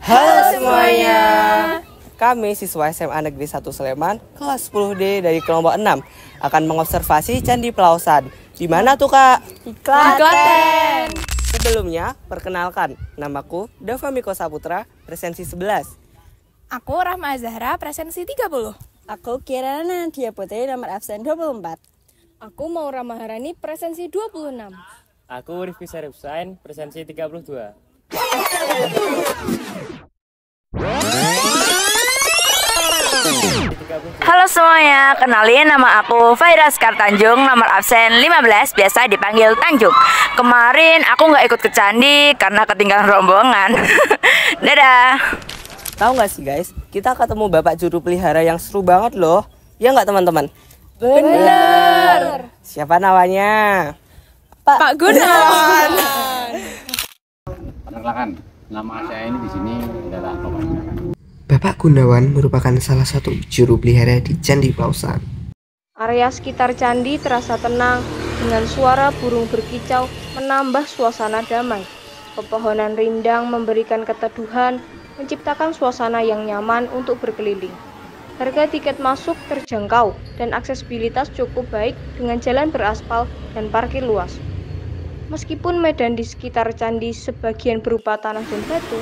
Halo semuanya. Kami siswa SMA Negeri 1 Sleman kelas 10D dari kelompok 6 akan mengobservasi Candi Pelausan. Di mana tuh, Kak? Di Klaten. Sebelumnya, perkenalkan, namaku Dava Miko Saputra, presensi 11. Aku Rahma Zahra, presensi 30. Aku Kirana Nadia Putri, nomor absen 24. Aku Maura Maharani, presensi 26. Aku Rifki Syarif Sain, presensi 32. Halo semuanya, kenalin nama aku Faira Sekar Tanjung, nomor absen 15, biasa dipanggil Tanjung. Kemarin aku nggak ikut ke candi karena ketinggalan rombongan. Dadah. Tahu nggak sih guys, kita ketemu Bapak Juru Pelihara yang seru banget loh. Ya nggak teman-teman? Bener. Siapa namanya? Pak Gunawan. Perkenalkan, nama saya ini di sini adalah Bapak Gunawan. Bapak Gunawan merupakan salah satu juru pelihara di Candi Pelausan. Area sekitar candi terasa tenang dengan suara burung berkicau menambah suasana damai. Pepohonan rindang memberikan keteduhan, menciptakan suasana yang nyaman untuk berkeliling. Harga tiket masuk terjangkau dan aksesibilitas cukup baik dengan jalan beraspal dan parkir luas. Meskipun medan di sekitar candi sebagian berupa tanah dan batu,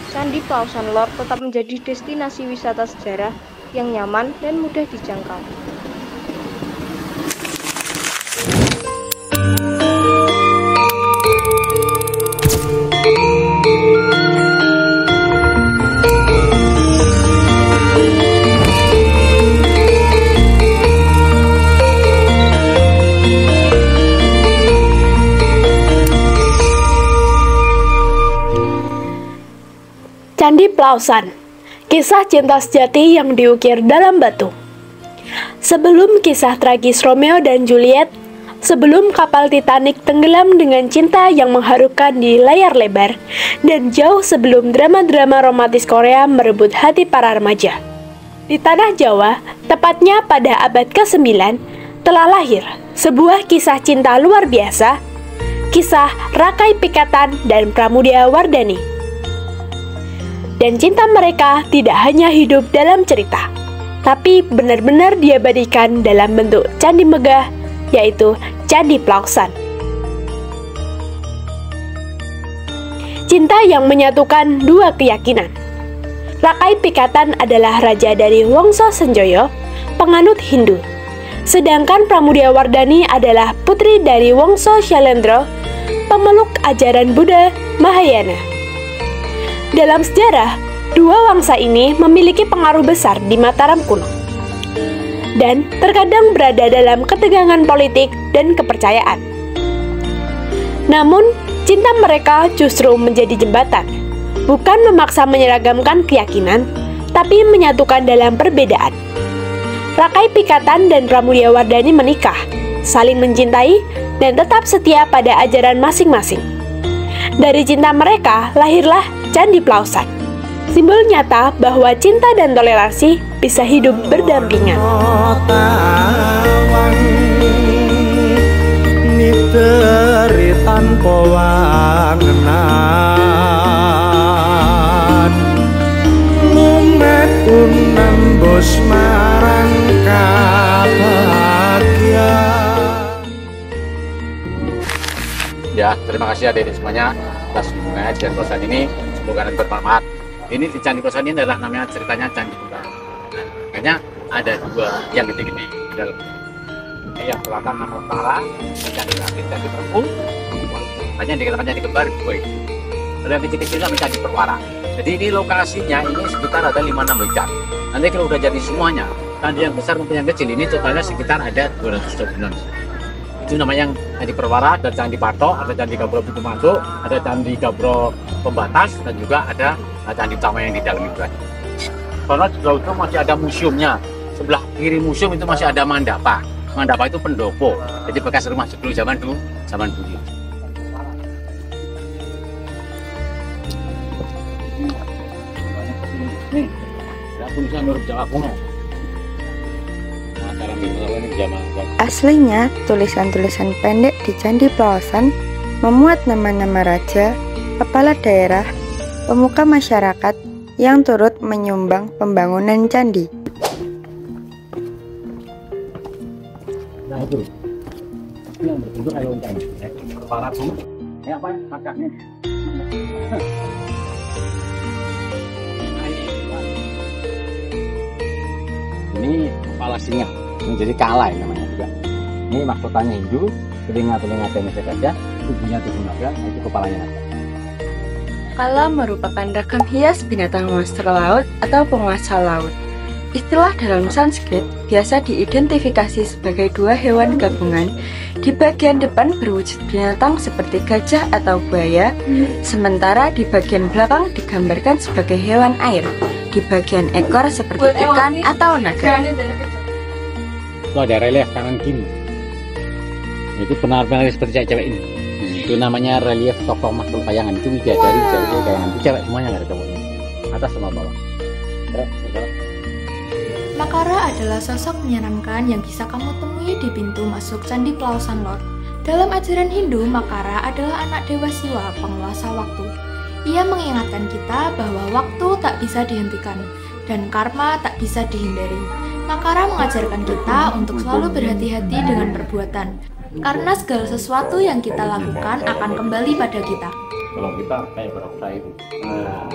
Candi Pelausan Lor tetap menjadi destinasi wisata sejarah yang nyaman dan mudah dijangkau. Candi Pelausan, kisah cinta sejati yang diukir dalam batu. Sebelum kisah tragis Romeo dan Juliet, sebelum kapal Titanic tenggelam dengan cinta yang mengharukan di layar lebar, dan jauh sebelum drama-drama romantis Korea merebut hati para remaja. Di tanah Jawa, tepatnya pada abad ke-9, telah lahir sebuah kisah cinta luar biasa, kisah Rakai Pikatan dan Pramudia Wardani. Dan cinta mereka tidak hanya hidup dalam cerita, tapi benar-benar diabadikan dalam bentuk candi megah, yaitu Candi Pelausan. Cinta yang menyatukan dua keyakinan. Rakai Pikatan adalah raja dari Wongso Senjoyo, penganut Hindu. Sedangkan Pramudia Wardani adalah putri dari Wongso Syailendra, pemeluk ajaran Buddha Mahayana. Dalam sejarah, dua wangsa ini memiliki pengaruh besar di Mataram kuno dan terkadang berada dalam ketegangan politik dan kepercayaan. Namun, cinta mereka justru menjadi jembatan, bukan memaksa menyeragamkan keyakinan, tapi menyatukan dalam perbedaan. Rakai Pikatan dan Pramudia Wardani menikah, saling mencintai, dan tetap setia pada ajaran masing-masing. Dari cinta mereka lahirlah Candi Pelausan, simbol nyata bahwa cinta dan toleransi bisa hidup berdampingan. Ya, terima kasih adik-adik semuanya atas dukungannya di Candi Pelausan ini. Semoga nanti bermanfaat. Ini di Candi Pelausan ini adalah namanya ceritanya Candi Buddha. Makanya ada dua yang gede-gede di dalam. Ini yang belakang nama utara, Candi Kaki, Candi Perpu. Makanya dikatakan Candi Kembar dua itu. Ada yang kecil-kecil namanya Candi Perwara. Jadi ini lokasinya ini sekitar ada 5-6 hektar. Nanti kalau udah jadi semuanya, candi yang besar maupun yang kecil ini totalnya sekitar ada 226. Itu namanya yang Candi Perwara, ada Candi Patok, ada Candi Gabro pintu masuk, ada Candi Gabro pembatas, dan juga ada candi utama yang di dalam itu. Karena di sebelah itu masih ada museumnya. Sebelah kiri museum itu masih ada mandapa. Mandapa itu pendopo, jadi bekas rumah sebelum zaman dulu. Nih, ada tulisan huruf Jawa kuno. Aslinya, tulisan-tulisan pendek di Candi Pelawasan memuat nama-nama raja, kepala daerah, pemuka masyarakat yang turut menyumbang pembangunan candi. Nah itu yang berbentuk kayak lonceng, kepala bumi. Ini apa? Makanya. Ini kepala singa, ini jadi kalai namanya juga. Ini mahkotanya Hindu, telinga-telinga pendek saja, tubuhnya tubuh naga, itu kepalanya naga. Kala merupakan ragam hias binatang monster laut atau penguasa laut. Istilah dalam Sanskrit biasa diidentifikasi sebagai dua hewan gabungan. Di bagian depan berwujud binatang seperti gajah atau buaya, sementara di bagian belakang digambarkan sebagai hewan air. Di bagian ekor seperti ikan atau naga. Itu ada relief kanan kiri. Itu penarik seperti cewek ini. Itu namanya relief tokoh makhluk bayangan. Itu bidadari, cewek bayangan. Itu cewek semuanya, nggak ada cowoknya. Atas sama bawah. Makara adalah sosok menyeramkan yang bisa kamu temui di pintu masuk Candi Pelawasan Lor. Dalam ajaran Hindu, Makara adalah anak Dewa Siwa, penguasa waktu. Ia mengingatkan kita bahwa waktu tak bisa dihentikan dan karma tak bisa dihindari. Makara mengajarkan kita untuk selalu berhati-hati dengan perbuatan, karena segala sesuatu yang kita lakukan akan kembali pada kita. Kalau kita kayak beroperasi itu. Nah,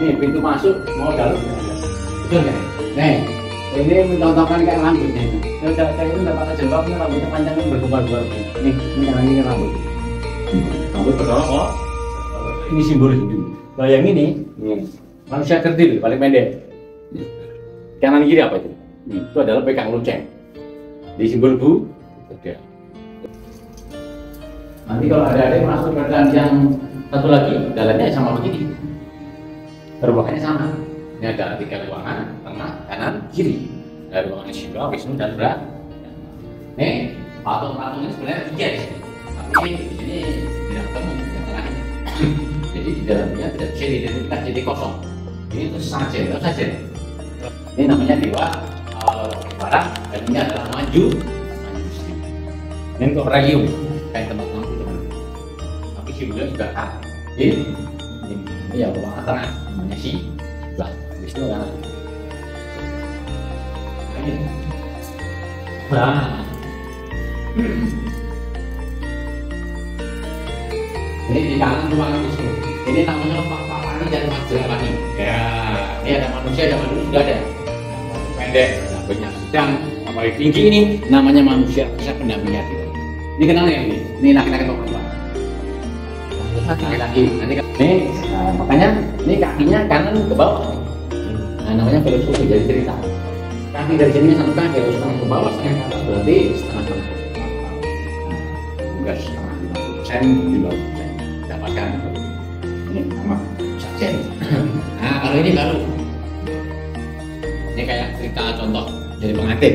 ini pintu masuk mau dalam. Betul kan? Nih, ini mencontohkan kayak rambutnya itu. Saya itu dapat jengkoknya rambutnya panjang bergubar-gubar. Ini rambut. Rambut berdorong kok. Ini simbol Hindu. Kalau yang ini manusia kerdil paling pendek. Kanan kiri apa itu? Itu adalah pegang lonceng. Di simbol bu. Nanti kalau ada masuk ke dalam yang satu lagi, dalamnya sama begini. Ruangannya sama. Ini ada 3 ruangan, tengah, kanan, kiri. Ada ruangan Shiva, Wisnu, dan Brahma. Nih, patung-patungnya sebenarnya 3 di sini. Tapi di sini tidak ketemu yang tengah ini. Jadi di dalamnya tidak bisa diidentifikasi, jadi kosong. Ini itu sajen. Ini namanya Dewa Barat, dan ini adalah Maju. Ini untuk Rayu, kayak tempat lampu teman. Tapi Shiva juga kan. Ini ya ruangan tengah, namanya Shiva. Wisnu kan. Nah. Ini di kanan ruangan Wisnu. Ini namanya Pak Parani dan Mas Jelapani. Ya, ini ada manusia, ada manusia sudah ada. Pendek, rambutnya sedang, yang paling tinggi ini namanya manusia, bisa pendampingnya gitu. Ini kenal yang ini? Ini laki-laki atau perempuan? Laki-laki. Nanti ini, makanya ini kakinya kanan ke bawah. Nah, namanya filosofi jadi cerita. Kaki dari sini satu kaki harus setengah ke bawah, setengah ke atas, berarti setengah-setengah. Enggak setengah 50%, 50%. Dapatkan ini sama sajen. Nah, kalau ini baru. Ini kayak cerita contoh jadi pengantin.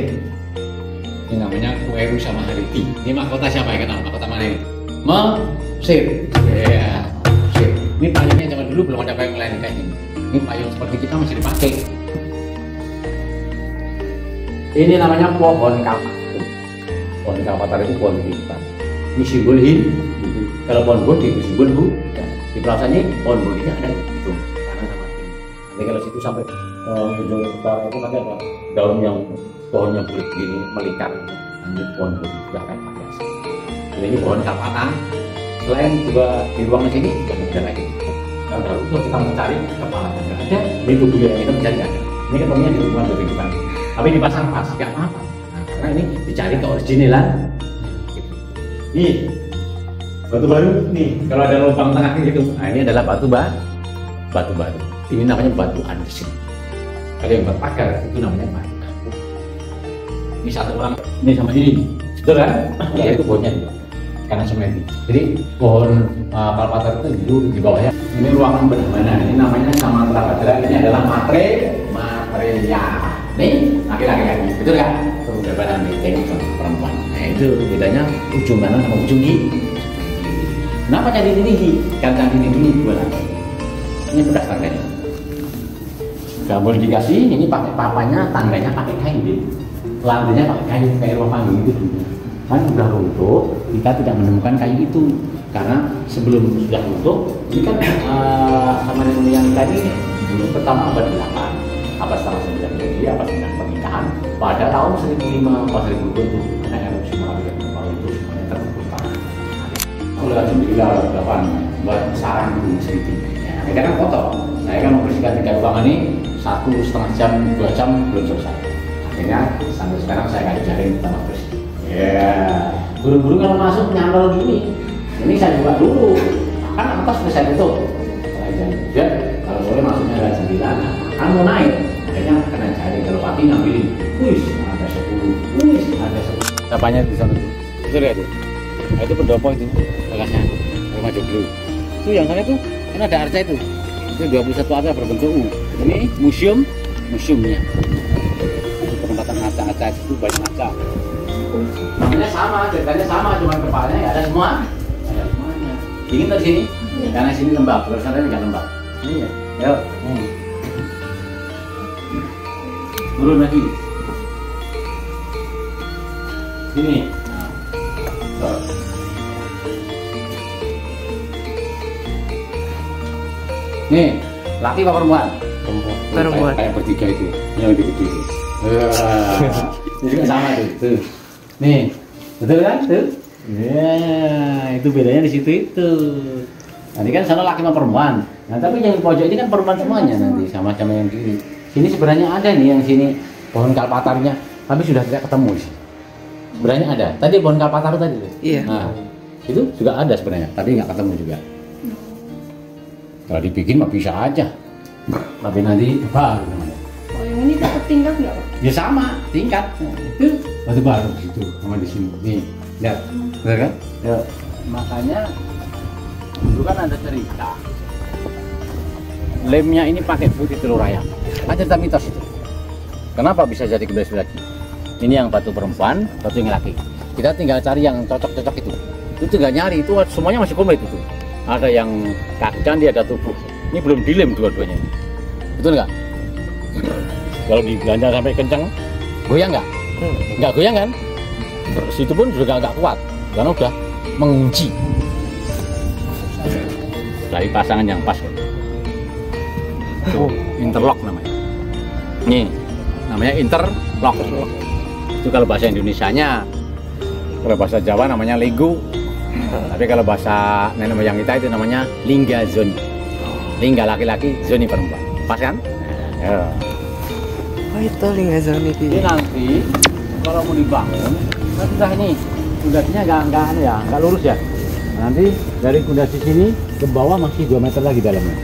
Ini namanya Kueru sama Hariti. Ini mahkota siapa yang kenal? Mahkota mana ini? Mesir. Ya, Mesir. Ini payungnya zaman dulu belum ada payung lain kayak ini. Ini payung seperti kita masih dipakai. Ini namanya pohon kalpataru. Pohon kalpataru itu pohon kehidupan. Ini simbol Hindu. Kalau pohon Bodhi itu simbol Buddha. Di Pelawasan ini pohon Bodhinya ada di ujung kanan sama kiri. Jadi kalau situ sampai ujung utara itu nanti ada daun yang pohonnya bulat begini melingkar. Nanti pohon Bodhi juga kayak biasa. Jadi ini pohon kalpataru. Selain juga di ruangan sini juga ada lagi. Kalau baru itu kita mencari kepala yang ada, ini tubuh yang kita mencari ada. Ini ketemunya di lingkungan kehidupan. Tapi dipasang pas, nggak apa-apa. Nah, karena ini dicari ke originalan. Nih, batu baru nih. Kalau ada lubang tengah gitu, nah ini adalah batu baru. Ini namanya batu andesit. Kalau yang berpagar itu namanya batu kampung. Ini satu orang, ini sama ini. Betul kan? Ya itu pohonnya karena sementi. Jadi pohon kalpatar itu dulu di bawahnya. Ini ruangan bagaimana? Ini namanya Samantha Badra. Ini adalah materia. Nih laki-laki lagi, betul kan? Kemudian nanti tengok perempuan. Nah itu bedanya ujung kanan sama ujung kiri. Kenapa candi tinggi? Kan candi tinggi dua lantai. Ini bekas tangganya. Gak boleh dikasih. Ini pakai papanya, tangganya pakai kayu. Lantainya pakai kayu kayak rumah panggung itu dulu. Kan sudah runtuh, kita tidak menemukan kayu itu karena sebelum sudah runtuh, ini kan sama yang tadi dulu pertama abad 8, abad setengah 9 jadi abad 9 pernikahan pada tahun 1005 pas 1002 itu kena erupsi Merapi dan Merapi itu semuanya terkumpul. Mulai 908 buat sarang gunung Seriting. Nah, kan kotor. Saya kan membersihkan 3 ruangan ini 1,5 jam, 2 jam belum selesai. Akhirnya sampai sekarang saya kasih jaring tambah bersih. Ya, burung-burung kalau masuk nyantol gini, ini saya buka dulu. Kan atas sudah saya tutup. Dan kalau boleh masuknya ada 9, kan mau naik. Akhirnya kena jaring kalau pati ngambilin. Wih, ada 10. Wih, ada 10. Apanya di sana tuh? Itu lihat tuh. Nah, itu pendopo itu bekasnya rumah joglo. Itu yang sana tuh kan ada arca itu. Itu 21 arca berbentuk U. Ini museumnya. Penempatan arca-arca itu banyak arca. Namanya sama, ceritanya sama, cuma kepalanya ya ada semua. Ada semuanya. Dingin dari sini, karena sini lembab, terus sana nggak lembab. Ini ya, yuk. Turun lagi. Sini. Nih, laki apa perempuan? Perempuan. Kayak bertiga itu, yang lebih gede itu. Ini juga sama tuh. Nih, betul kan tuh? Ya, itu bedanya di situ itu. Nanti kan sana laki sama perempuan. Nah, tapi yang di pojok ini kan perempuan semuanya nanti sama-sama yang kiri. Sini sebenarnya ada nih yang sini pohon kalpatarnya, tapi sudah tidak ketemu sih. Sebenarnya ada. Tadi pohon kalpatar tadi tuh. Iya. Nah, itu juga ada sebenarnya, tapi nggak ketemu juga. Kalau dibikin mah bisa aja. Tapi nanti baru namanya. Oh, yang ini dapat tingkat nggak, Pak? Ya sama, tingkat. Nah, itu batu baru gitu, sama di sini. Nih, lihat, benar kan? Ya, makanya dulu kan ada cerita. Lemnya ini pakai putih telur ayam. Ada cerita mitos itu. Kenapa bisa jadi kembali lagi? Ini yang batu perempuan, batu yang laki. Kita tinggal cari yang cocok-cocok itu. Itu tinggal nyari, itu semuanya masih komplit itu. Ada yang kaki candi, ada tubuh. Ini belum dilem dua-duanya. Betul nggak? Kalau diganja sampai kencang, goyang nggak? Nggak goyang kan? Situ pun juga nggak kuat, karena udah mengunci. Dari pasangan yang pas. Itu interlock namanya. Nih, namanya interlock. Itu kalau bahasa Indonesianya. Kalau bahasa Jawa namanya lego. Tapi kalau bahasa nenek moyang kita itu namanya lingga zoni. Lingga laki-laki, zoni perempuan. Pas kan? Ya. Oh itu lingga zoni. Ini nanti kalau mau dibangun, kan sudah ini pondasinya nggak lurus ya. Nanti dari pondasi sini ke bawah masih 2 meter lagi dalamnya.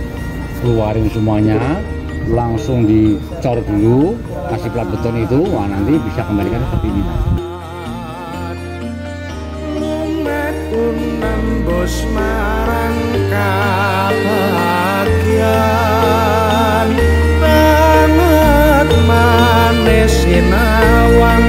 Keluarin semuanya, langsung dicor dulu, kasih plat beton itu, wah nanti bisa kembalikan seperti ini. Nembus marang kabahagiaan banget manis sinawang